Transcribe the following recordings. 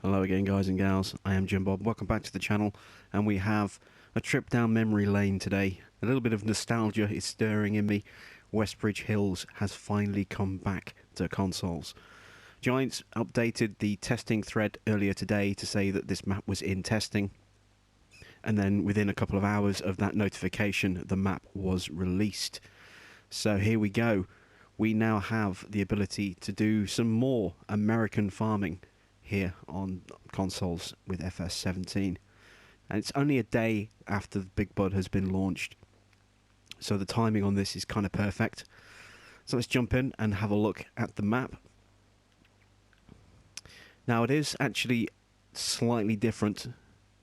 Hello again, guys and gals. I am Jim Bob. Welcome back to the channel, and we have a trip down memory lane today. A little bit of nostalgia is stirring in me. Westbridge Hills has finally come back to consoles. Giants updated the testing thread earlier today to say that this map was in testing, and then within a couple of hours of that notification, the map was released. So here we go. We now have the ability to do some more American farming here on consoles with FS17, and it's only a day after the Big Bud has been launched, so the timing on this is kind of perfect. So let's jump in and have a look at the map. Now it is actually slightly different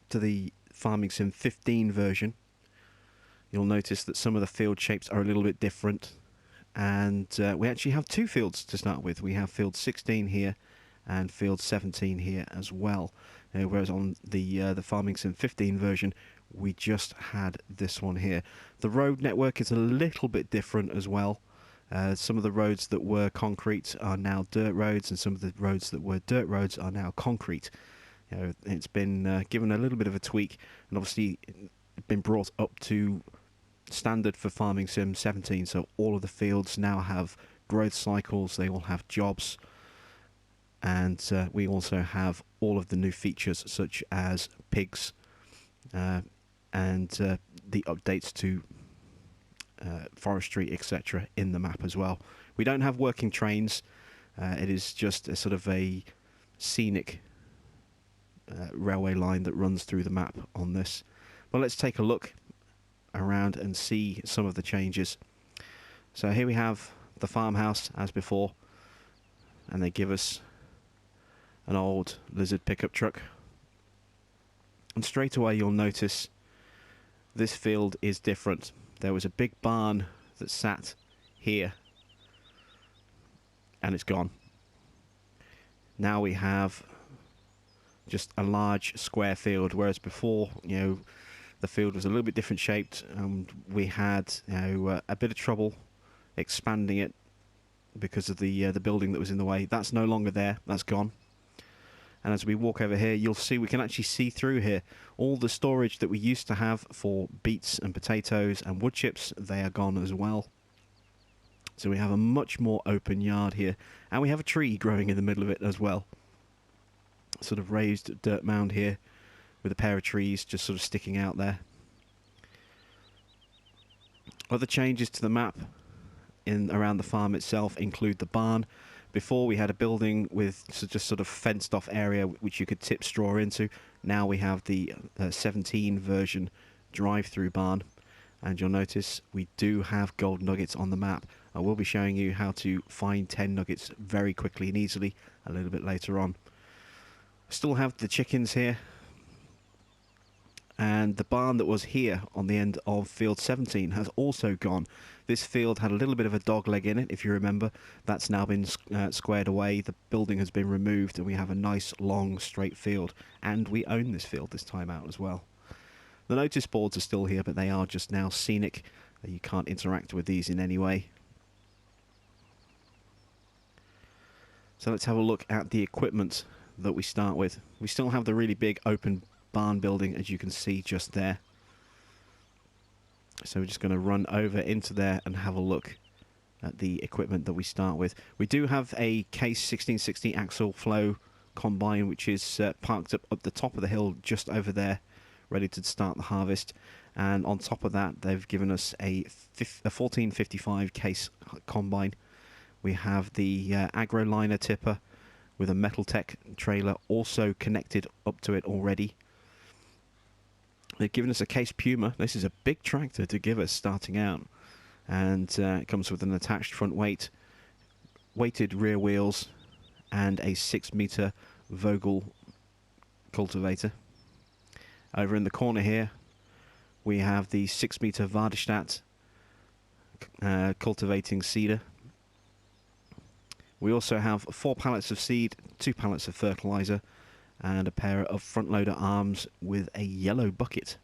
to the Farming Sim 15 version. You'll notice that some of the field shapes are a little bit different, and we actually have two fields to start with. We have field 16 here and field 17 here as well, whereas on the Farming Sim 15 version we just had this one here. The road network is a little bit different as well. Some of the roads that were concrete are now dirt roads, and some of the roads that were dirt roads are now concrete. It's been given a little bit of a tweak, and obviously been brought up to standard for Farming Sim 17, so all of the fields now have growth cycles, they all have jobs. And we also have all of the new features such as pigs and the updates to forestry, etc. in the map as well. We don't have working trains. It is just a sort of a scenic railway line that runs through the map on this. But let's take a look around and see some of the changes. So here we have the farmhouse as before, and they give us an old Lizard pickup truck, and straight away you'll notice this field is different. There was a big barn that sat here and it's gone. Now we have just a large square field, whereas before, the field was a little bit different shaped, and we had a bit of trouble expanding it because of the building that was in the way. That's no longer there, that's gone. And as we walk over here, you'll see we can actually see through here. All the storage that we used to have for beets and potatoes and wood chips, they are gone as well. So we have a much more open yard here. And we have a tree growing in the middle of it as well. Sort of raised dirt mound here with a pair of trees just sort of sticking out there. Other changes to the map around the farm itself include the barn. Before we had a building with just sort of fenced off area which you could tip straw into. Now we have the 17 version drive-through barn, and you'll notice we do have gold nuggets on the map. I will be showing you how to find 10 nuggets very quickly and easily a little bit later on. Still have the chickens here, and the barn that was here on the end of field 17 has also gone. This field had a little bit of a dog leg in it, if you remember. That's now been squared away. The building has been removed, and we have a nice long straight field, and we own this field this time out as well. The notice boards are still here, but they are just now scenic. You can't interact with these in any way. So let's have a look at the equipment that we start with. We still have the really big open barn building, as you can see just there. So we're just going to run over into there and have a look at the equipment that we start with. We do have a Case 1660 axle flow combine, which is parked up the top of the hill just over there, ready to start the harvest. And on top of that, they've given us a 1455 Case combine. We have the agro liner tipper with a Metaltech trailer also connected up to it already. They've given us a Case Puma. This is a big tractor to give us starting out, and it comes with an attached front weight, weighted rear wheels, and a 6-meter Vogel cultivator. Over in the corner here we have the 6-meter Vardestadt cultivating seeder. We also have 4 pallets of seed, 2 pallets of fertilizer, and a pair of front loader arms with a yellow bucket.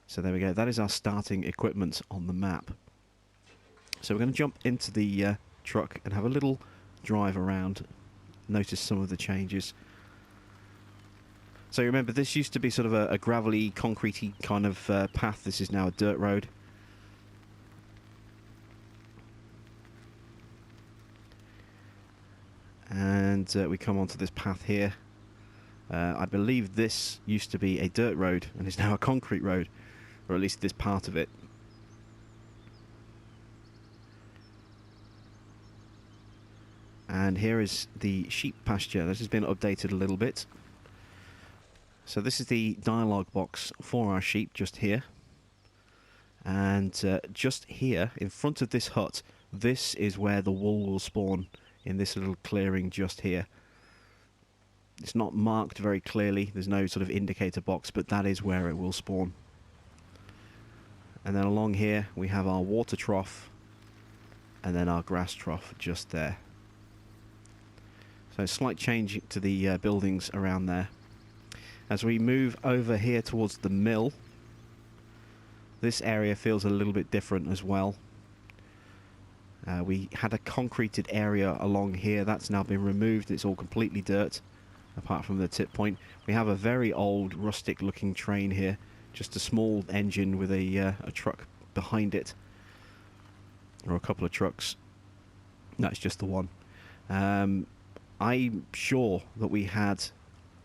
So there we go, that is our starting equipment on the map. So we're going to jump into the truck and have a little drive around, notice some of the changes. So remember, this used to be sort of a gravelly, concretey kind of path. This is now a dirt road. And we come onto this path here. I believe this used to be a dirt road and is now a concrete road, or at least this part of it. And here is the sheep pasture. This has been updated a little bit. So this is the dialogue box for our sheep just here. And just here, in front of this hut, this is where the wool will spawn, in this little clearing just here. It's not marked very clearly, there's no sort of indicator box, but that is where it will spawn. And then along here we have our water trough, and then our grass trough just there. So slight change to the buildings around there. As we move over here towards the mill, this area feels a little bit different as well. We had a concreted area along here. That's now been removed. It's all completely dirt, apart from the tip point. We have a very old, rustic-looking train here. Just a small engine with a truck behind it. Or a couple of trucks. No, it's just the one. I'm sure that we had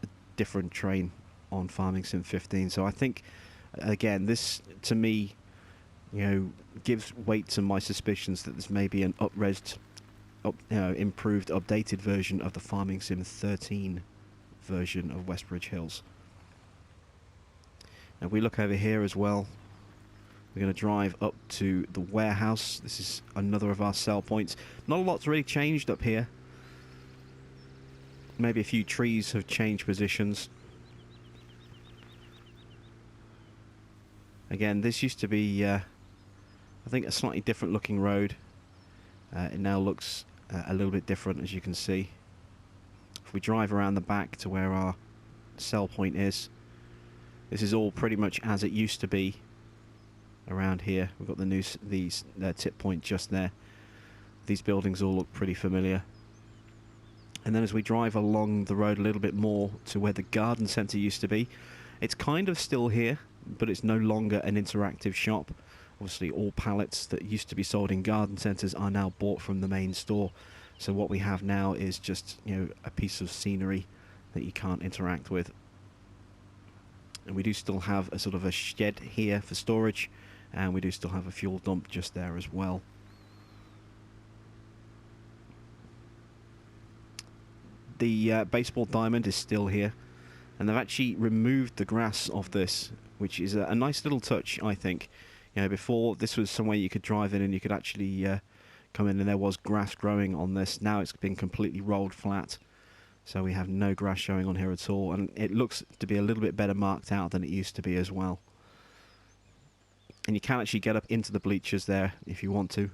a different train on Farming Sim 15. So I think, again, this, to me, you know, gives weight to my suspicions that this may be an improved, updated version of the Farming Sim 13 version of Westbridge Hills. Now, if we look over here as well, we're going to drive up to the warehouse. This is another of our sell points. Not a lot's really changed up here. Maybe a few trees have changed positions. Again, this used to be, I think, a slightly different looking road. It now looks a little bit different, as you can see. If we drive around the back to where our sell point is, this is all pretty much as it used to be around here. We've got the new tip point just there. These buildings all look pretty familiar. And then as we drive along the road a little bit more to where the garden centre used to be, it's kind of still here, but it's no longer an interactive shop. Obviously, all pallets that used to be sold in garden centres are now bought from the main store. So what we have now is just, you know, a piece of scenery that you can't interact with. And we do still have a sort of a shed here for storage, and we do still have a fuel dump just there as well. The baseball diamond is still here, and they've actually removed the grass off this, which is a nice little touch, I think. You know, before this was somewhere you could drive in and you could actually come in and there was grass growing on this. Now it's been completely rolled flat, so we have no grass showing on here at all, and it looks to be a little bit better marked out than it used to be as well. And you can actually get up into the bleachers there if you want to.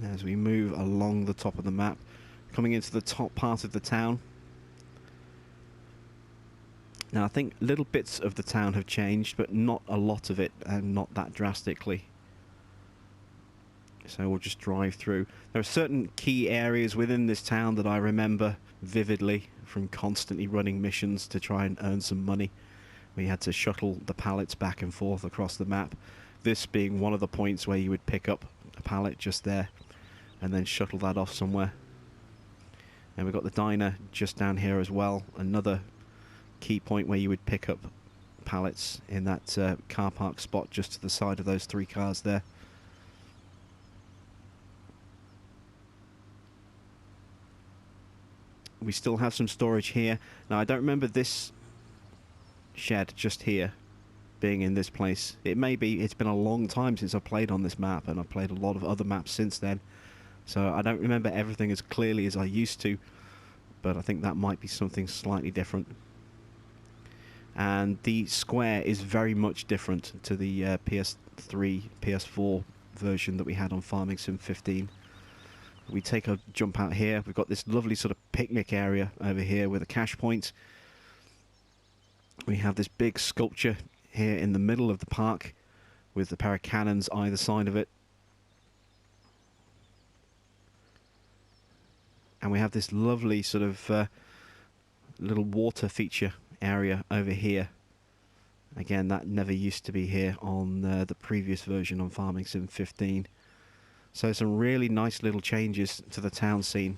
As we move along the top of the map, coming into the top part of the town. Now I think little bits of the town have changed, but not a lot of it, and not that drastically. So we'll just drive through. There are certain key areas within this town that I remember vividly from constantly running missions to try and earn some money. We had to shuttle the pallets back and forth across the map. This being one of the points where you would pick up a pallet just there and then shuttle that off somewhere. And we've got the diner just down here as well, another key point where you would pick up pallets in that car park spot just to the side of those 3 cars there. We still have some storage here. Now I don't remember this shed just here being in this place. It may be, it's been a long time since I've played on this map, and I've played a lot of other maps since then. So I don't remember everything as clearly as I used to, but I think that might be something slightly different. And the square is very much different to the PS3, PS4 version that we had on Farming Sim 15. We take a jump out here. We've got this lovely sort of picnic area over here with a cash point. We have this big sculpture here in the middle of the park with a pair of cannons either side of it. And we have this lovely sort of little water feature area over here. Again, that never used to be here on the previous version on Farming Sim 15. So some really nice little changes to the town scene.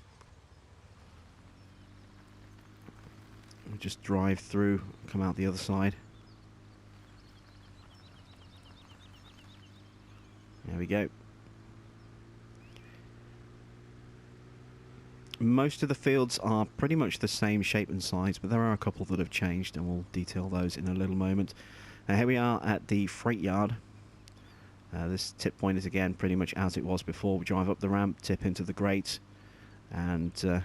We'll just drive through, come out the other side. There we go. Most of the fields are pretty much the same shape and size, but there are a couple that have changed, and we'll detail those in a little moment. Now here we are at the freight yard. This tip point is again pretty much as it was before. We drive up the ramp, tip into the grate, and there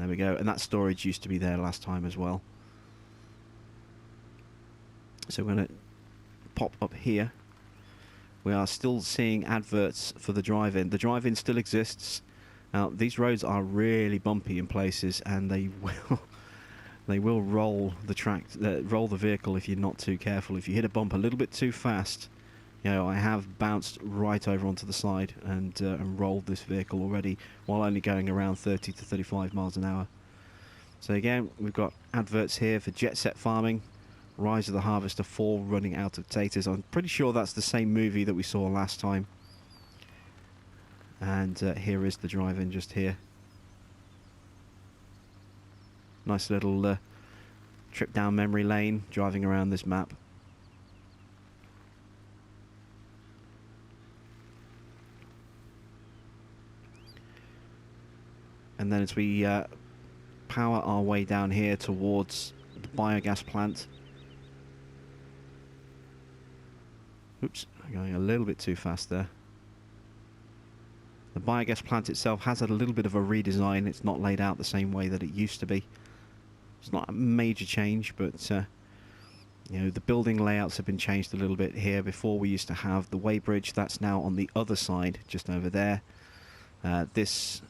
we go. And that storage used to be there last time as well. So we're going to pop up here. We are still seeing adverts for the drive-in. The drive-in still exists. Now these roads are really bumpy in places, and they will roll the vehicle if you're not too careful. If you hit a bump a little bit too fast, you know, I have bounced right over onto the side and rolled this vehicle already while only going around 30 to 35 miles an hour. So again, we've got adverts here for Jet Set Farming, Rise of the Harvester 4, Running Out of Taters. I'm pretty sure that's the same movie that we saw last time. And here is the drive-in just here. Nice little trip down memory lane, driving around this map. And then as we power our way down here towards the biogas plant. Oops, I'm going a little bit too fast there. The biogas plant itself has had a little bit of a redesign. It's not laid out the same way that it used to be. It's not a major change, but you know, the building layouts have been changed a little bit here. Before we used to have the weighbridge. That's now on the other side, just over there. This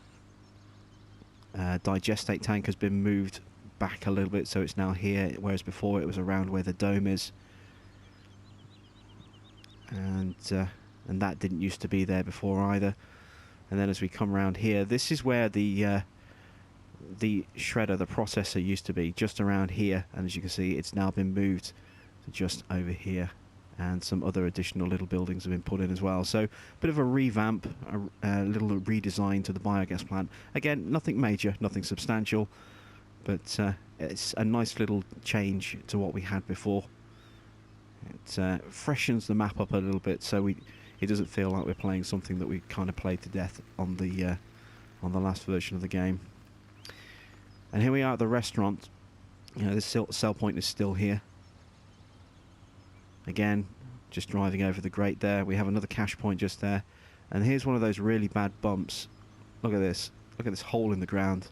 digestate tank has been moved back a little bit, so it's now here, whereas before it was around where the dome is. And that didn't used to be there before either. And then as we come around here, this is where the shredder, the processor, used to be, just around here. And as you can see, it's now been moved to just over here. And some other additional little buildings have been put in as well. So a bit of a revamp, a little redesign to the biogas plant. Again, nothing major, nothing substantial, but it's a nice little change to what we had before. It freshens the map up a little bit, so it doesn't feel like we're playing something that we kind of played to death on the last version of the game. And here we are at the restaurant. You know, this sell point is still here. Again, just driving over the grate there. We have another cash point just there. And here's one of those really bad bumps. Look at this. Look at this hole in the ground.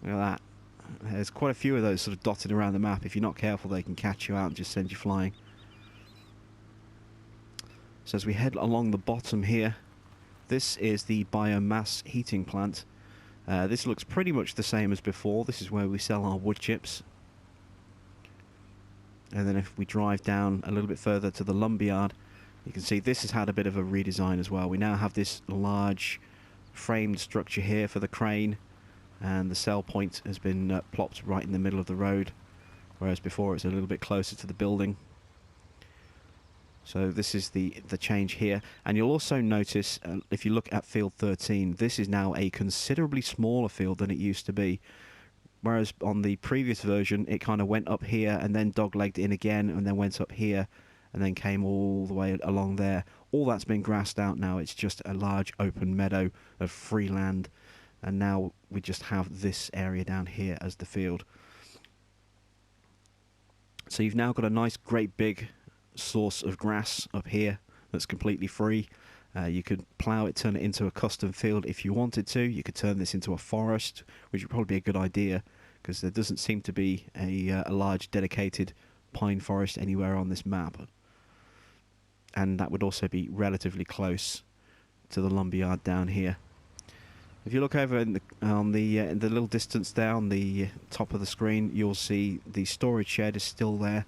Look at that. There's quite a few of those sort of dotted around the map. If you're not careful, they can catch you out and just send you flying. So as we head along the bottom here, this is the biomass heating plant. This looks pretty much the same as before. This is where we sell our wood chips. And then if we drive down a little bit further to the lumberyard, you can see this has had a bit of a redesign as well. We now have this large framed structure here for the crane, and the sell point has been plopped right in the middle of the road, whereas before it's a little bit closer to the building. So this is the change here. And you'll also notice, if you look at field 13, this is now a considerably smaller field than it used to be. Whereas on the previous version, it kind of went up here and then dog-legged in again and then went up here and then came all the way along there. All that's been grassed out now. It's just a large open meadow of free land. And now we just have this area down here as the field. So you've now got a nice, great big source of grass up here that's completely free. You could plough it, turn it into a custom field if you wanted to. You could turn this into a forest, which would probably be a good idea, because there doesn't seem to be a large dedicated pine forest anywhere on this map. And that would also be relatively close to the lumberyard down here. If you look over in the little distance there on the top of the screen, you'll see the storage shed is still there.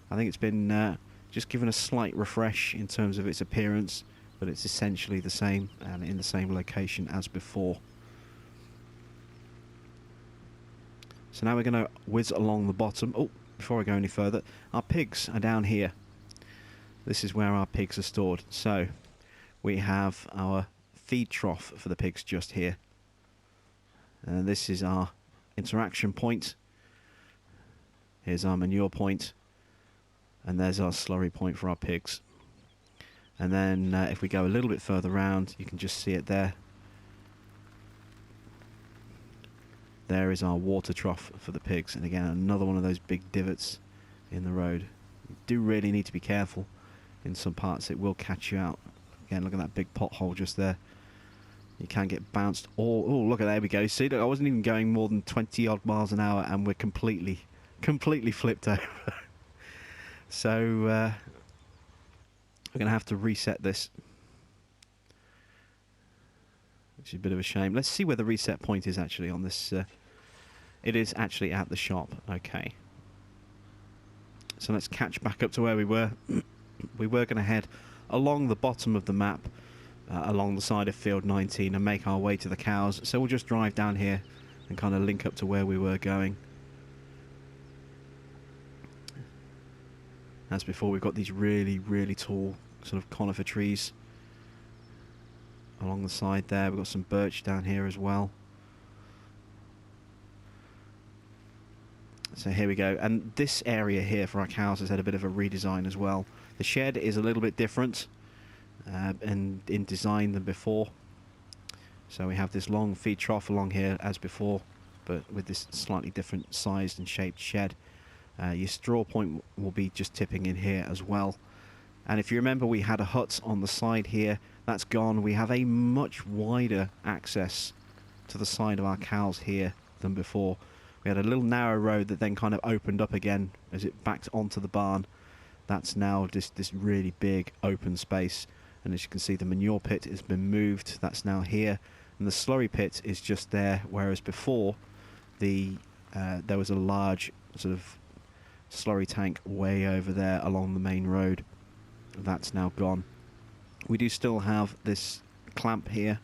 I think it's been just given a slight refresh in terms of its appearance, but it's essentially the same and in the same location as before. So now we're going to whiz along the bottom. Oh, before I go any further, our pigs are down here. This is where our pigs are stored. So we have our feed trough for the pigs just here. And this is our interaction point. Here's our manure point. And there's our slurry point for our pigs. And then if we go a little bit further round, you can just see it there. There is our water trough for the pigs. And again, another one of those big divots in the road. You do really need to be careful. In some parts it will catch you out. Again, look at that big pothole just there. You can get bounced. Oh, look at there we go. See, look, I wasn't even going more than 20 odd miles an hour and we're completely flipped over. So we're going to have to reset this, which is a bit of a shame. Let's see where the reset point is actually on this. It is actually at the shop. Okay. So let's catch back up to where we were. We were going to head along the bottom of the map, along the side of field 19, and make our way to the cows. So we'll just drive down here and kind of link up to where we were going. As before, we've got these really, really tall sort of conifer trees along the side there. We've got some birch down here as well. So here we go. And this area here for our cows has had a bit of a redesign as well. The shed is a little bit different and in design than before. So we have this long feed trough along here as before, but with this slightly different sized and shaped shed. Your straw point will be just tipping in here as well. And if you remember, we had a hut on the side here. That's gone. We have a much wider access to the side of our cows here than before. We had a little narrow road that then kind of opened up again as it backed onto the barn. That's now just this really big open space. And as you can see, the manure pit has been moved. That's now here. And the slurry pit is just there, whereas before there was a large sort of slurry tank way over there along the main road. That's now gone. We do still have this clamp here,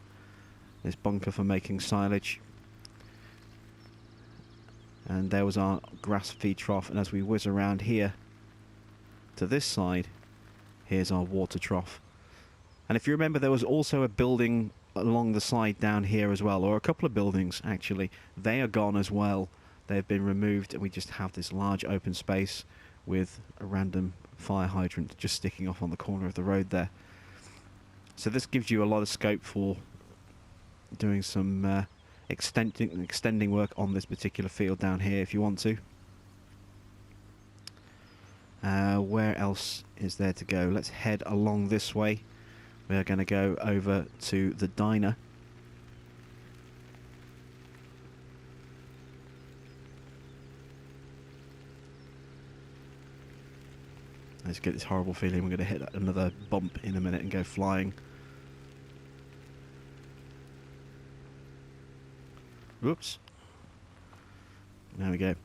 this bunker for making silage. And there was our grass feed trough, and as we whiz around here to this side, here's our water trough. And if you remember, there was also a building along the side down here as well, or a couple of buildings actually. They are gone as well. They've been removed, and we just have this large open space with a random fire hydrant just sticking off on the corner of the road there. So this gives you a lot of scope for doing some extending work on this particular field down here if you want to. Where else is there to go? Let's head along this way. We're going to go over to the diner. I just get this horrible feeling we're going to hit another bump in a minute and go flying. Whoops. There we go.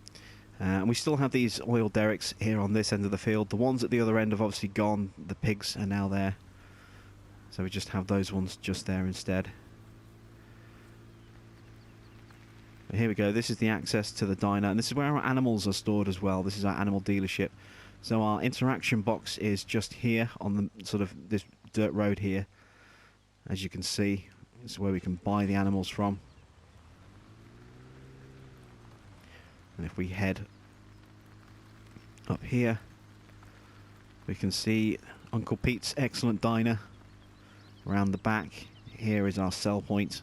And we still have these oil derricks here on this end of the field. The ones at the other end have obviously gone. The pigs are now there. So we just have those ones just there instead. But here we go. This is the access to the diner. And this is where our animals are stored as well. This is our animal dealership. So our interaction box is just here on the sort of this dirt road here. As you can see, it's where we can buy the animals from. And if we head up here, we can see Uncle Pete's excellent diner. Around the back, here is our sell point.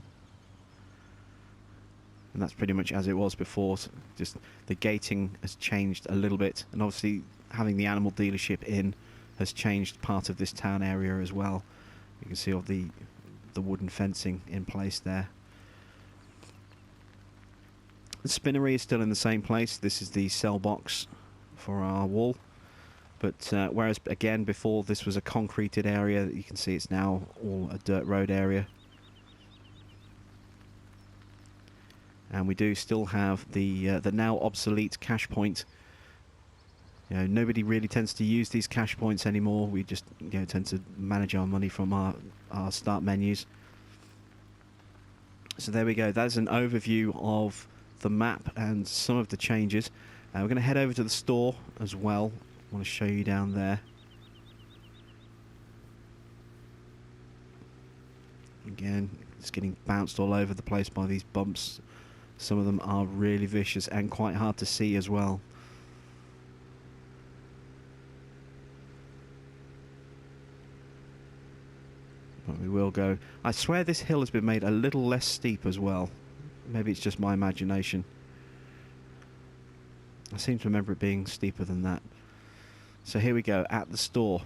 And that's pretty much as it was before. So just the gating has changed a little bit, and obviously having the animal dealership in has changed part of this town area as well. You can see all the wooden fencing in place there. The spinnery is still in the same place. This is the cell box for our wool. But whereas again before this was a concreted area, you can see it's now all a dirt road area. And we do still have the now obsolete cash point. You know, nobody really tends to use these cash points anymore. We just tend to manage our money from our start menus. So there we go. That's an overview of the map and some of the changes. We're going to head over to the store as well. I want to show you down there. Again, it's getting bounced all over the place by these bumps. Some of them are really vicious and quite hard to see as well. But we will go. I swear this hill has been made a little less steep as well. Maybe it's just my imagination. I seem to remember it being steeper than that. So here we go, at the store.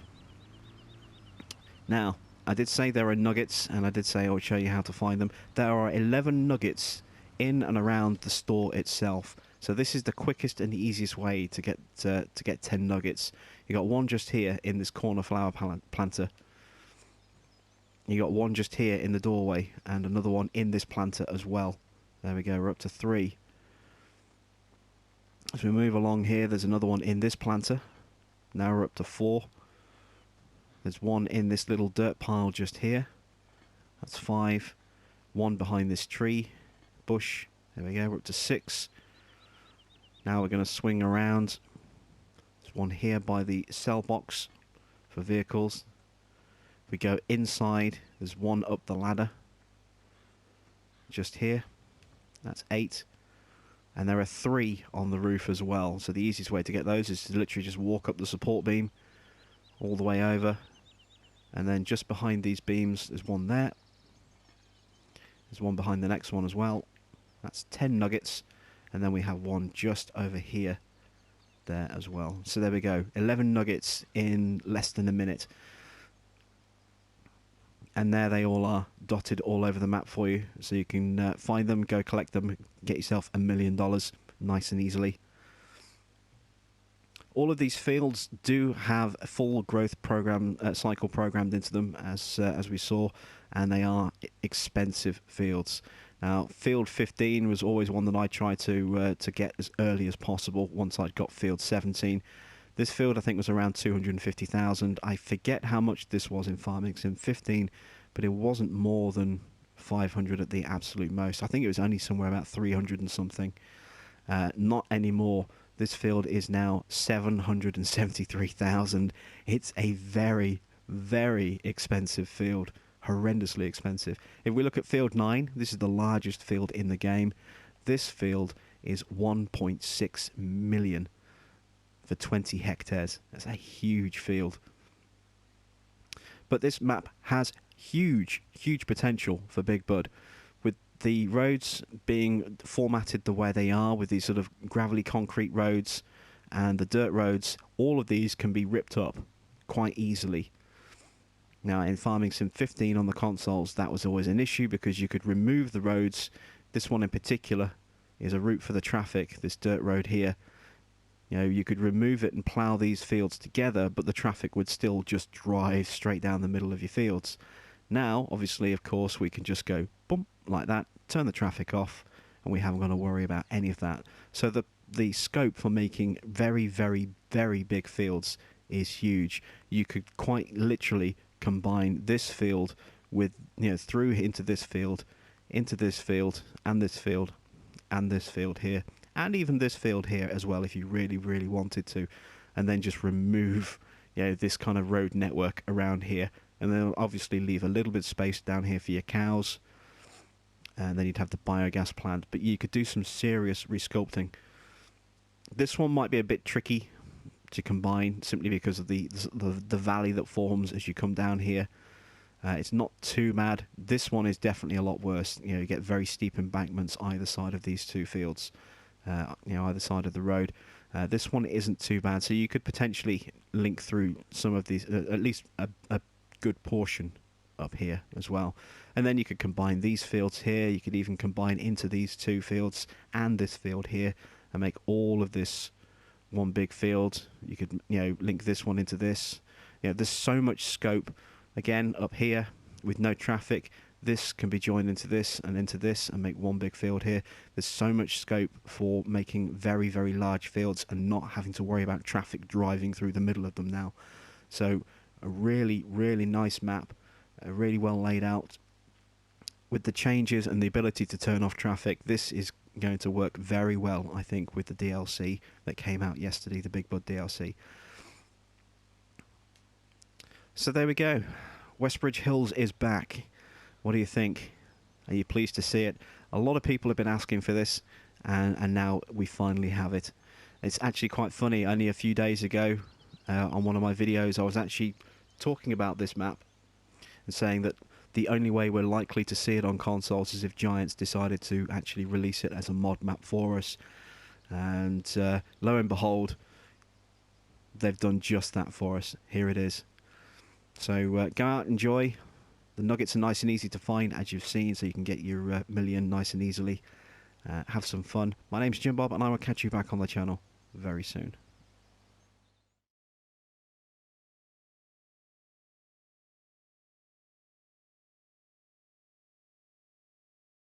Now, I did say there are nuggets, and I did say I would show you how to find them. There are 11 nuggets in and around the store itself. So this is the quickest and the easiest way to get 10 nuggets. You got one just here in this corner flower planter. You got one just here in the doorway, and another one in this planter as well. There we go, we're up to 3. As we move along here, there's another one in this planter. Now we're up to 4. There's one in this little dirt pile just here. That's 5. One behind this tree, bush. There we go, we're up to 6. Now we're going to swing around. There's one here by the cell box for vehicles. If we go inside, there's one up the ladder. Just here. That's 8. And there are 3 on the roof as well. So the easiest way to get those is to literally just walk up the support beam all the way over. And then just behind these beams, there's one there. There's one behind the next one as well. That's 10 nuggets. And then we have one just over here there as well. So there we go. 11 nuggets in less than a minute. And there they all are, dotted all over the map for you. So you can find them, go collect them, get yourself $1 million nice and easily. All of these fields do have a full growth program cycle programmed into them, as we saw, and they are expensive fields. Now, field 15 was always one that I tried to get as early as possible once I'd got field 17. This field, I think, was around 250,000. I forget how much this was in Farming Sim 15, but it wasn't more than 500 at the absolute most. I think it was only somewhere about 300 and something. Not anymore. This field is now 773,000. It's a very, very expensive field. Horrendously expensive. If we look at field 9, this is the largest field in the game. This field is 1.6 million. For 20 hectares. That's a huge field. But this map has huge, huge potential for Big Bud. With the roads being formatted the way they are, with these sort of gravelly concrete roads and the dirt roads, all of these can be ripped up quite easily. Now, in Farming Sim 15 on the consoles, that was always an issue because you could remove the roads. This one in particular is a route for the traffic, this dirt road here. You know, you could remove it and plough these fields together, but the traffic would still just drive straight down the middle of your fields. Now, obviously, of course, we can just go boom, like that, turn the traffic off, and we haven't got to worry about any of that. So the scope for making very, very, very big fields is huge. You could quite literally combine this field with, you know, through into this field, and this field, and this field here. And even this field here as well, if you really, really wanted to, and then just remove, you know, this kind of road network around here, and then obviously leave a little bit of space down here for your cows, and then you'd have the biogas plant. But you could do some serious resculpting. This one might be a bit tricky to combine simply because of the valley that forms as you come down here. It's not too bad. This one is definitely a lot worse. You know, you get very steep embankments either side of these two fields. You know, either side of the road. This one isn't too bad, so you could potentially link through some of these, at least a good portion up here as well. And then you could combine these fields here. You could even combine into these two fields and this field here and make all of this one big field. You could, you know, link this one into this. You know, there's so much scope. Again, up here with no traffic, this can be joined into this and make one big field here. There's so much scope for making very, very large fields and not having to worry about traffic driving through the middle of them now. So a really, really nice map, really well laid out. With the changes and the ability to turn off traffic, this is going to work very well, I think, with the DLC that came out yesterday, the Big Bud DLC. So there we go. Westbridge Hills is back. What do you think? Are you pleased to see it? A lot of people have been asking for this, and now we finally have it. It's actually quite funny. Only a few days ago, on one of my videos, I was actually talking about this map and saying that the only way we're likely to see it on consoles is if Giants decided to actually release it as a mod map for us. And lo and behold, they've done just that for us. Here it is. So go out, enjoy. The nuggets are nice and easy to find, as you've seen, so you can get your million nice and easily. Have some fun. My name's Jim Bob, and I will catch you back on the channel very soon.